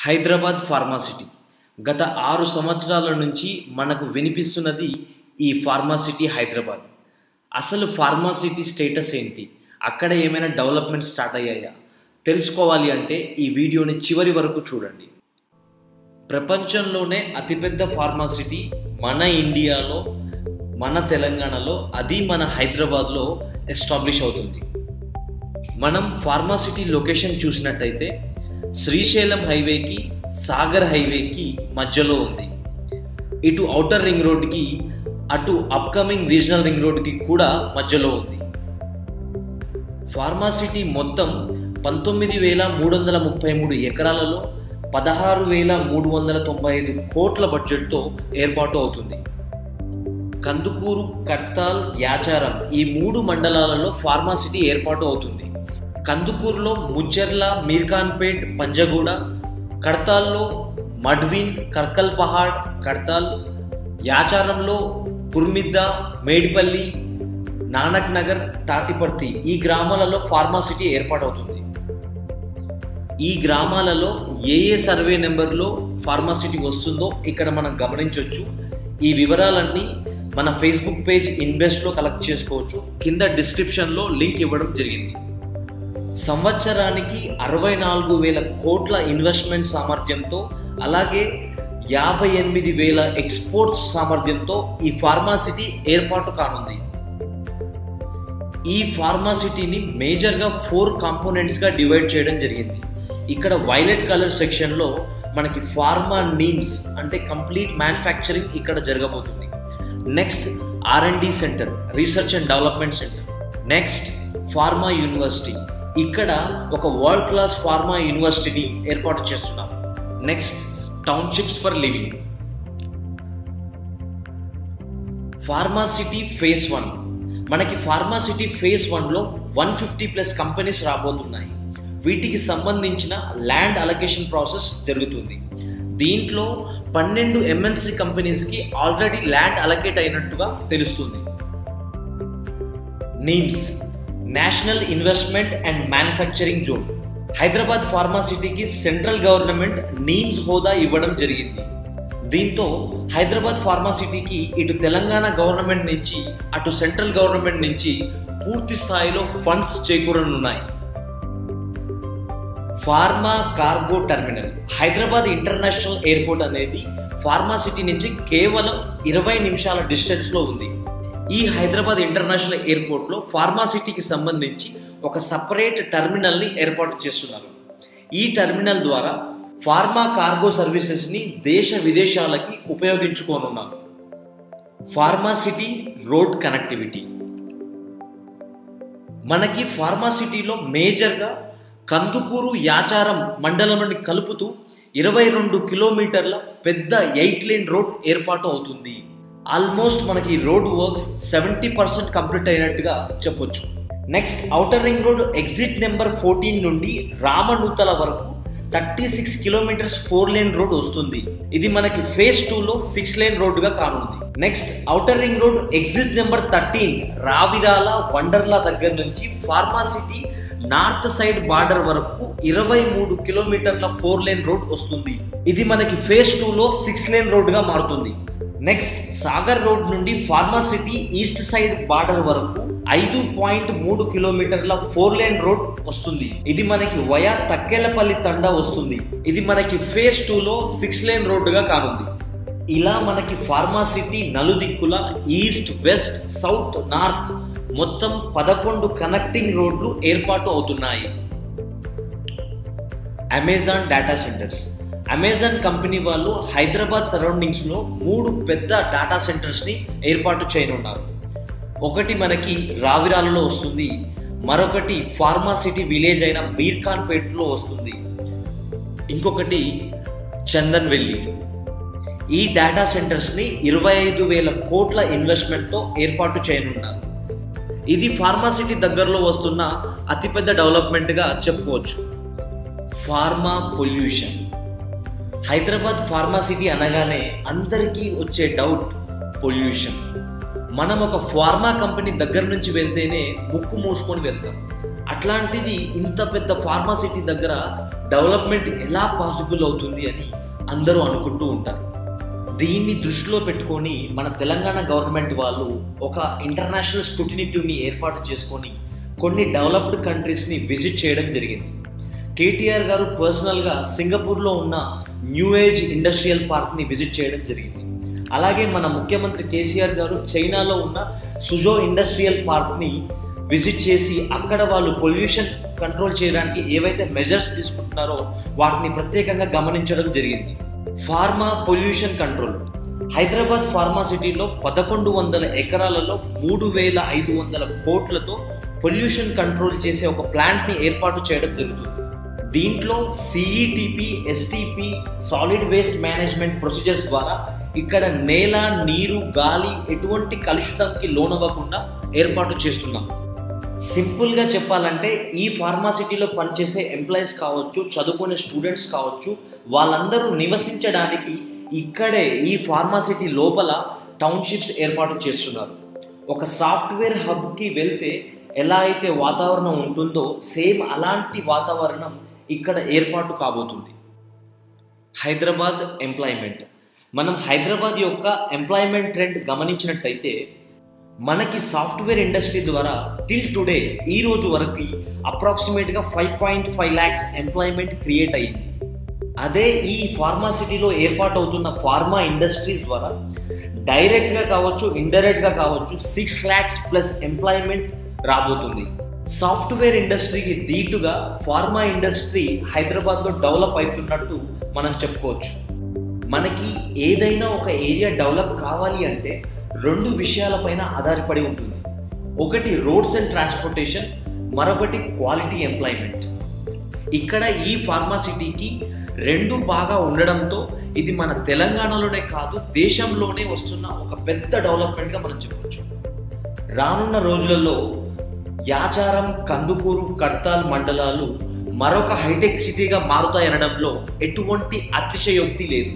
Hyderabad pharma city గత 6 సంవత్సరాల నుంచి మనకు వినిపిస్తున్నది ఈ ఫార్మాసిటీ హైదరాబాద్. అసలు ఫార్మాసిటీ స్టేటస్ ఏంటి, అక్కడ ఏమైనా డెవలప్మెంట్ స్టార్ట్ అయ్యాయా తెలుసుకోవాలి అంటే ఈ వీడియోని చివరి వరకు చూడండి. ప్రపంచంలోనే అతిపెద్ద ఫార్మాసిటీ మన ఇండియాలో, మన తెలంగాణలో, అది మన హైదరాబాద్లో ఎస్టాబ్లిష్ అవుతుంది. మనం ఫార్మాసిటీ లొకేషన్ చూసినట్టయితే శ్రీశైలం హైవేకి, సాగర్ హైవేకి మధ్యలో ఉంది. ఇటు ఔటర్ రింగ్ రోడ్కి, అటు అప్కమింగ్ రీజనల్ రింగ్ రోడ్కి కూడా మధ్యలో ఉంది. ఫార్మాసిటీ మొత్తం 19,333 ఎకరాలలో 16,395 కోట్ల బడ్జెట్తో ఏర్పాటు అవుతుంది. కందుకూరు, కడ్తాల్, యాచారం ఈ 3 మండలాలలో ఫార్మాసిటీ ఏర్పాటు అవుతుంది. కందుకూరులో ముచ్చెర్ల, మీర్ఖాన్పేట్, పంజగూడ, కడ్తాల్లో మడ్విన్, కర్కల్ పహాడ్, కడ్తాల్, యాచారంలో కుర్మిద్ద, మేడిపల్లి, నానక్ నగర్, తాటిపర్తి ఈ గ్రామాలలో ఫార్మాసిటీ ఏర్పాటవుతుంది. ఈ గ్రామాలలో ఏ సర్వే నెంబర్లో ఫార్మాసిటీ వస్తుందో ఇక్కడ మనం గమనించవచ్చు. ఈ వివరాలన్నీ మన ఫేస్బుక్ పేజ్ ఇన్వెస్ట్లో కలెక్ట్ చేసుకోవచ్చు. కింద డిస్క్రిప్షన్లో లింక్ ఇవ్వడం జరిగింది. సంవత్సరానికి 64,000 కోట్ల ఇన్వెస్ట్మెంట్ సామర్థ్యంతో, అలాగే 58,000 ఎక్స్పోర్ట్స్ సామర్థ్యంతో ఈ ఫార్మాసిటీ ఏర్పాటు కానుంది. ఈ ఫార్మాసిటీని మేజర్గా 4 కాంపోనెంట్స్గా డివైడ్ చేయడం జరిగింది. ఇక్కడ వైలెట్ కలర్ సెక్షన్లో మనకి ఫార్మా నీమ్స్ అంటే కంప్లీట్ మ్యానుఫ్యాక్చరింగ్ ఇక్కడ జరగబోతుంది. Next R&D centre, research and development centre. Next pharma university, ఇక్కడ ఒక వరల్డ్ క్లాస్ ఫార్మా యూనివర్సిటీని ఏర్పాటు చేస్తున్నాం. Next townships for living. Pharma city phase 1, మనకి ఫార్మాసిటీ ఫేజ్ 1లో 150+ కంపెనీస్ రాబోతున్నాయి. వీటికి సంబంధించిన ల్యాండ్ అలొకేషన్ ప్రాసెస్ జరుగుతుంది. దీంట్లో 12 MNC కంపెనీస్కి ఆల్రెడీ ల్యాండ్ అలొకేట్ అయినట్టుగా తెలుస్తుంది. NIMZ, national investment and manufacturing zone. Hyderabad ఫార్మాసిటీకి సెంట్రల్ గవర్నమెంట్ నీమ్స్ హోదా ఇవ్వడం జరిగింది. దీంతో హైదరాబాద్ ఫార్మాసిటీకి ఇటు తెలంగాణ గవర్నమెంట్ నుంచి, అటు సెంట్రల్ గవర్నమెంట్ నుంచి పూర్తి స్థాయిలో ఫండ్స్ చేకూరనున్నాయి. Pharma cargo terminal. Hyderabad international airport అనేది ఫార్మాసిటీ నుంచి కేవలం 20 నిమిషాల డిస్టెన్స్లో ఉంది. ఈ హైదరాబాద్ ఇంటర్నేషనల్ ఎయిర్పోర్ట్లో ఫార్మాసిటీకి సంబంధించి ఒక సపరేట్ టెర్మినల్ని ఏర్పాటు చేస్తున్నారు. ఈ టెర్మినల్ ద్వారా ఫార్మా కార్గో సర్వీసెస్ని దేశ విదేశాలకి ఉపయోగించుకోనున్నారు. Pharma city road connectivity. మనకి ఫార్మాసిటీలో మేజర్గా కందుకూరు, యాచారం మండలంని కలుపుతూ 22 కిలోమీటర్ల పెద్ద 8 లేన్ రోడ్ ఏర్పాటు అవుతుంది. ఆల్మోస్ట్ మనకి రోడ్ వర్క్స్ 70% కంప్లీట్ అయినట్టుగా చెప్పొచ్చు. Next outer ring road exit number 14 నుండి రామనూతల వరకు 36 కిలోమీటర్స్ 4 లేన్ రోడ్ వస్తుంది. ఇది మనకి ఫేజ్ 2లో 6 లేన్ రోడ్డుగా కానుంది. Next outer ring road exit number 13 Ravirala, Wonderla దగ్గర నుంచి ఫార్మాసిటీ నార్త్ సైడ్ బార్డర్ వరకు 23 కిలోమీటర్ల 4 లేన్ రోడ్ వస్తుంది. ఇది మనకి ఫేజ్ 2లో 6 లేన్ రోడ్డుగా మారుతుంది. నెక్స్ట్ సాగర్ రోడ్ నుండి ఫార్మాసిటీ ఈస్ట్ సైడ్ బార్డర్ వరకు 5.3 కిలోమీటర్ల 4 లేన్ రోడ్ వస్తుంది. ఇది మనకి వయా తక్కెలపల్లి తండా వస్తుంది. ఇది మనకి ఫేజ్ 2లో 6 లేన్ రోడ్డుగా కానుంది. ఇలా మనకి ఫార్మాసిటీ నలుదిక్కుల ఈస్ట్, వెస్ట్, సౌత్, నార్త్ మొత్తం 11 కనెక్టింగ్ రోడ్లు ఏర్పాటు అవుతున్నాయి. Amazon data centres. Amazon company వాళ్ళు హైదరాబాద్ సరౌండింగ్స్లో 3 పెద్ద డేటా సెంటర్స్ని ఏర్పాటు చేయనున్నారు. ఒకటి మనకి రావిరాలలో వస్తుంది, మరొకటి ఫార్మాసిటీ విలేజ్ అయిన మీర్ఖాన్పేట్లో వస్తుంది, ఇంకొకటి చందన్వెల్లి. ఈ డేటా సెంటర్స్ని 25,000 కోట్ల ఇన్వెస్ట్మెంట్తో ఏర్పాటు చేయనున్నారు. ఇది ఫార్మాసిటీ దగ్గరలో వస్తున్న అతిపెద్ద డెవలప్మెంట్గా చెప్పుకోవచ్చు. Pharma pollution. హైదరాబాద్ ఫార్మాసిటీ అనగానే అందరికీ వచ్చే డౌట్ పొల్యూషన్. మనం ఒక ఫార్మా కంపెనీ దగ్గర నుంచి వెళ్తేనే ముక్కు మూసుకొని వెళ్తాం. అట్లాంటిది ఇంత పెద్ద ఫార్మా సిటీ దగ్గర డెవలప్మెంట్ ఎలా పాసిబుల్ అవుతుంది అని అందరూ అనుకుంటూ ఉంటారు. దీన్ని దృష్టిలో పెట్టుకొని మన తెలంగాణ గవర్నమెంట్ వాళ్ళు ఒక ఇంటర్నేషనల్ స్క్రూటినీ టీమ్ని ఏర్పాటు చేసుకొని కొన్ని డెవలప్డ్ కంట్రీస్ని విజిట్ చేయడం జరిగింది. కేటీఆర్ గారు పర్సనల్గా సింగపూర్లో ఉన్న న్యూ ఏజ్ ఇండస్ట్రియల్ పార్క్ని విజిట్ చేయడం జరిగింది. అలాగే మన ముఖ్యమంత్రి కేసీఆర్ గారు చైనాలో ఉన్న సుజో ఇండస్ట్రియల్ పార్క్ని విజిట్ చేసి అక్కడ వాళ్ళు పొల్యూషన్ కంట్రోల్ చేయడానికి ఏవైతే మెజర్స్ తీసుకుంటున్నారో వాటిని ప్రత్యేకంగా గమనించడం జరిగింది. Pharma pollution control Hyderabad pharma సిటీలో 1100 ఎకరాలలో 3500 కోట్లతో పొల్యూషన్ కంట్రోల్ చేసే ఒక ప్లాంట్ని ఏర్పాటు చేయడం జరుగుతుంది. దీంట్లో CETP, STP, solid waste management procedures ద్వారా ఇక్కడ నేల, నీరు, గాలి ఎటువంటి కలుషితంకి లోనవ్వకుండా ఏర్పాటు చేస్తున్నాం. సింపుల్గా చెప్పాలంటే ఈ ఫార్మాసిటీలో పనిచేసే ఎంప్లాయీస్ కావచ్చు, చదువుకునే స్టూడెంట్స్ కావచ్చు, వాళ్ళందరూ నివసించడానికి ఇక్కడే ఈ ఫార్మాసిటీ లోపల టౌన్షిప్స్ ఏర్పాటు చేస్తున్నారు. ఒక సాఫ్ట్వేర్ హబ్కి వెళ్తే ఎలా అయితే వాతావరణం ఉంటుందో సేమ్ అలాంటి వాతావరణం ఇక్కడ ఏర్పాటు కాబోతుంది. హైదరాబాద్ ఎంప్లాయ్మెంట్. మనం హైదరాబాద్ యొక్క ఎంప్లాయ్మెంట్ ట్రెండ్ గమనించినట్టయితే మనకి సాఫ్ట్వేర్ ఇండస్ట్రీ ద్వారా టిల్ టుడే ఈ రోజు వరకు అప్రాక్సిమేట్గా 5.5 lakhs ఎంప్లాయ్మెంట్ క్రియేట్ అయ్యింది. అదే ఈ ఫార్మాసిటీలో ఏర్పాటు అవుతున్న ఫార్మా ఇండస్ట్రీస్ ద్వారా డైరెక్ట్గా కావచ్చు, ఇండైరెక్ట్గా కావచ్చు 6 lakhs ప్లస్ ఎంప్లాయ్మెంట్ రాబోతుంది. సాఫ్ట్వేర్ ఇండస్ట్రీకి దీటుగా ఫార్మా ఇండస్ట్రీ హైదరాబాద్లో డెవలప్ అవుతున్నట్టు మనం చెప్పుకోవచ్చు. మనకి ఏదైనా ఒక ఏరియా డెవలప్ కావాలి అంటే 2 విషయాలపైన ఆధారపడి ఉంటుంది. ఒకటి రోడ్స్ అండ్ ట్రాన్స్పోర్టేషన్, మరొకటి క్వాలిటీ ఎంప్లాయ్మెంట్. ఇక్కడ ఈ ఫార్మాసిటీకి 2 బాగా ఉండడంతో ఇది మన తెలంగాణలోనే కాదు దేశంలోనే వస్తున్న ఒక పెద్ద డెవలప్మెంట్గా మనం చెప్పవచ్చు. రానున్న రోజులలో యాచారం, కందుకూరు, కడ్తాల్ మండలాలు మరొక హైటెక్ సిటీగా మారుతాయనడంలో ఎటువంటి అతిశయోక్తి లేదు.